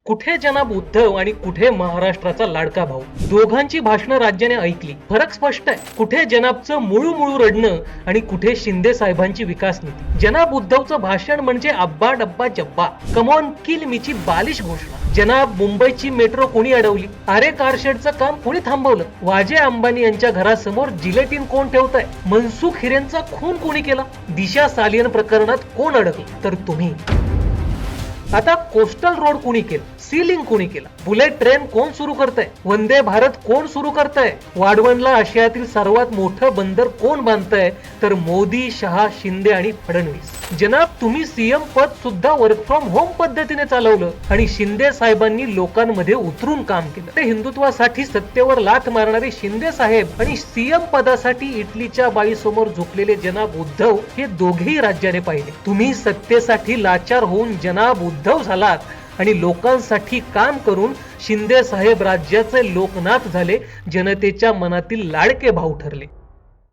कुठे जनाब उद्धव आणि कुठे महाराष्ट्राचा लाडका भाऊ. दोघांची भाषणं राज्याने ऐकली. फरक स्पष्ट आहे. कुठे जनाबचं मुळू रडणं आणि कुठे शिंदे साहेबांची विकास नीती. जनाब उद्धवचं भाषण म्हणजे अब्बा डब्बा जब्बा, कमॉन किल मीची बालिश घोषणा. जनाब मुंबईची मेट्रो कोणी अडवली? आरे कारशेडचं काम कोणी थांबवलं? वाजे अंबानी यांच्या घरासमोर जिलेटिन कोण ठेवतंय? मनसुख हिरेंचा खून कोणी केला? दिशा सालियन प्रकरणात कोण अडकलं? तर तुम्ही. आता कोस्टल रोड कोणी केलं? सीलिंग कोणी केलं? बुलेट ट्रेन कोण सुरू करतंय? वंदे भारत कोण सुरू करतंय? वाढवणला आशियातील सर्वात मोठं बंदर कोण बांधतंय? तर मोदी, शहा, शिंदे आणि फडणवीस. जनाब तुम्ही सीएम पद सुद्धा वर्क फ्रॉम होम पद्धतीने चालवलं आणि शिंदे साहेबांनी लोकांमध्ये उतरून काम केलं. ते हिंदुत्वासाठी सत्तेवर लाथ मारणारे शिंदे साहेब आणि सीएम पदासाठी इटलीच्या बाईसमोर झुकलेले जनाब उद्धव हे दोघेही राज्याने पाहिले. तुम्ही सत्तेसाठी लाचार होऊन जनाब उद्धव झालात आणि लोकांसाठी काम करून शिंदे साहेब राज्याचे लोकनाथ झाले, जनतेच्या मनातील लाडके भाऊ ठरले.